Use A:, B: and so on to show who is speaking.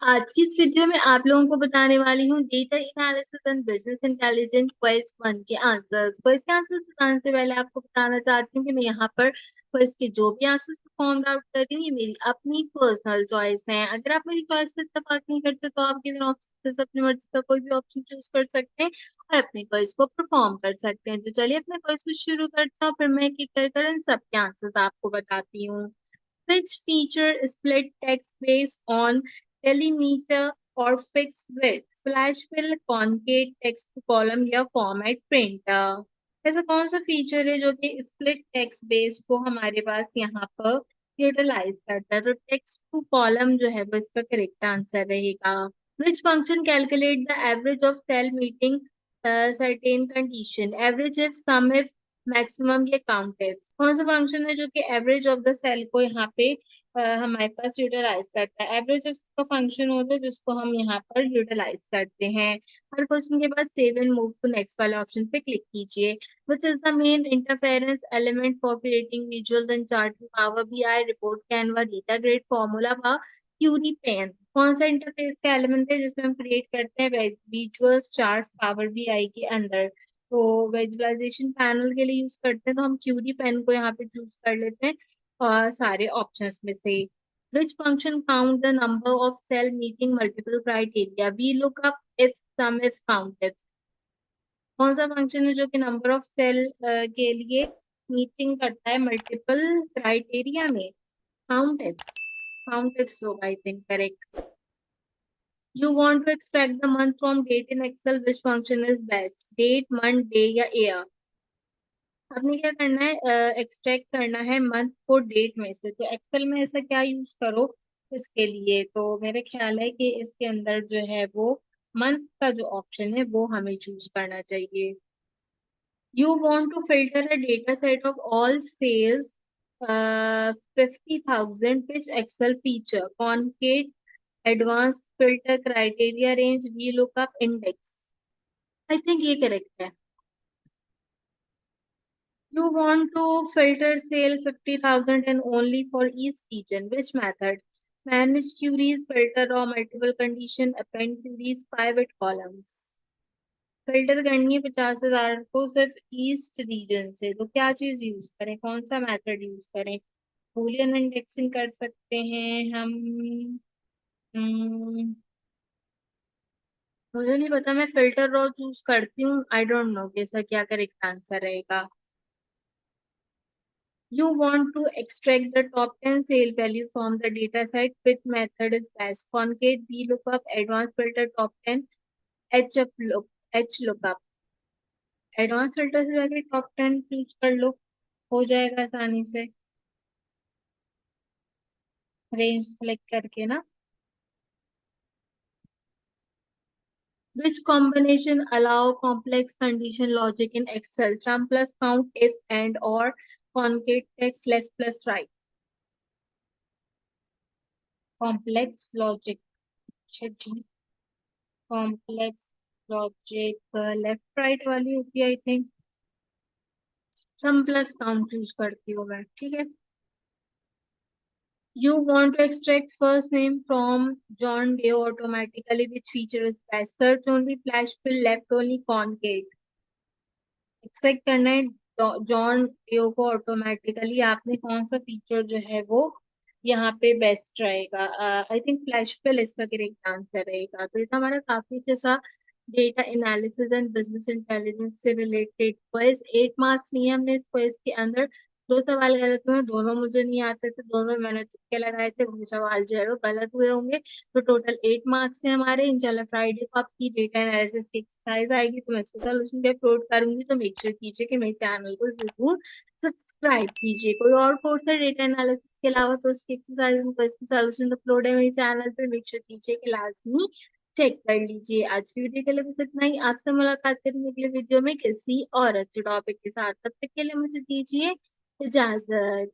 A: आज की इस वीडियो में आप लोगों को बताने वाली हूँ data analysis and business intelligence quiz 1 के आंसर्स। क्विज के आंसर्स बताने से पहले आपको बताना चाहती हूँ कि मैं यहाँ पर क्विज के जो भी आंसर्स परफॉर्म आउट कर रही हूँ ये मेरी अपनी पर्सनल चॉइस है। अगर आप मेरी चॉइस से इत्तेफाक नहीं करते तो आप गिवन ऑप्शन से अपनी मर्जी का कोई भी ऑप्शन चूज कर सकते हैं और अपने क्विज को परफॉर्म कर सकते हैं। तो चलिए अपने क्विज को शुरू करते हैं, फिर मैं एक एक कर इन सबके आंसर्स आपको बताती हूँ। Which feature split text based on delimiter or fixed width? Flash fill, concave text to column या format printer? ऐसा कौन सा फीचर है जो कि स्प्लिट टेक्स्ट बेस को हमारे पास यहाँ पर यूटिलाइज करता है? तो टेक्स्ट टू कॉलम जो है वो इसका करेक्ट आंसर रहेगा। Which function calculate the average of cell meeting certain condition? Average if, sum if, maximum ये काउंट है। कौन सा फंक्शन है जो कि एवरेज ऑफ द सेल को यहाँ पे हमारे पास यूटिलाइज करता है? एवरेज का फंक्शन होता है जिसको हम यहाँ पर यूटिलाइज करते हैं। हर क्वेश्चन के बाद save and move to next वाले ऑप्शन पे क्लिक कीजिए। Which is the main interference element for creating visual and chart in power BI, report, canvas, data grid, formula व क्यूरी पेन? कौन सा इंटरफेस का एलिमेंट है जिसमें हम क्रिएट करते हैं विजुअल्स चार्ट्स पावर बीआई के अंदर? तो विजुअलाइजेशन पैनल के लिए यूज करते हैं तो हम क्यूरी पेन को यहाँ पे चूज कर लेते हैं और सारे ऑप्शंस में से। Which function count the number of cell meeting multiple criteria? V lookup, if, sum if, count if? कौन सा फंक्शन है जो कि नंबर ऑफ सेल के लिए मीटिंग करता है मल्टीपल क्राइटेरिया में? Count ifs. काउंट इफ्स होगा I think correct. You want to extract the month from date in Excel, which function is best? Date, month, day या year? आपने क्या करना है? एक्सट्रैक्ट करना है मंथ को डेट में से। तो एक्सेल में ऐसा क्या यूज करो इसके लिए? तो मेरे ख्याल है कि इसके अंदर जो है वो मंथ का जो ऑप्शन है वो हमें चूज करना चाहिए। You want to filter a data set of all sales 50,000 which Excel feature? Concat, advance filter, criteria range, V lookup, index? I think ये करेक्ट है। You want to filter sale 50,000 and only for each region. Which method? Manage queries, filter raw multiple condition, append queries, pivot columns. Filter करनी है 50,000 को सिर्फ east region से, तो क्या चीज यूज करें? कौन सा मेथड यूज करें? बूलियन इंडेक्सिंग कर सकते हैं हम। हम्म, मुझे नहीं पता, मैं फिल्टर रॉ चूज करती हूँ। आई डोंट नो कि इसका क्या करेक्ट आंसर रहेगा। You want to extract the top 10 sale value from the data set. Which method is best? Concave, VLOOKUP, advanced filter, top 10, H lookup. Advance filter से जाके top 10 choose कर लो, हो जाएगा आसानी से रेंज सेलेक्ट करके ना। Which combination allow complex condition logic in Excel? Sum plus count, if, and, or, concave, text, left plus right? Complex logic. Complex logic left right वाली होती है I think. Sum plus count choose करती हूँ मैं, ठीक है। You want to extract first name from John Doe automatically, which feature is best? Search only, flash fill, left only, concat? Extract करना है जॉन डे को ऑटोमेटिकली, आपने कौन सा फीचर जो है वो यहाँ पे बेस्ट रहेगा? आई थिंक फ्लैश फिल इसका करेक्ट आंसर रहेगा। तो ये तो हमारा काफी अच्छा data analysis and business intelligence से रिलेटेड क्विज। 8 मार्क्स लिए हमने इस क्विज के अंदर। 2 सवाल गलत हुए, दोनों मुझे नहीं आते थे, दोनों मैंने तुक्के लगाए थे, वो सवाल जो है वो गलत हुए होंगे। तो टोटल 8 मार्क्स है हमारे। इंशाल्लाह फ्राइडे को आपकी डेटा एनालिसिस की एक्सरसाइज आएगी तो मैं इसको सोल्यूशन भी अपलोड करूंगी। तो मेक श्योर कीजिए कि मेरे चैनल को जरूर सब्सक्राइब कीजिए। कोई और कोर्स है डेटा एनालिसिस के अलावा तो उसकी एक्सरसाइज इसकी सोल्यूशन अपलोड है मेरे चैनल पे, मेक श्योर कीजिए कि लाजमी चेक कर लीजिए। आज की वीडियो के लिए बस इतना ही। आपसे मुलाकात करने के लिए वीडियो में किसी और अच्छे टॉपिक के साथ, तब तक के लिए मुझे दीजिए इजाजत।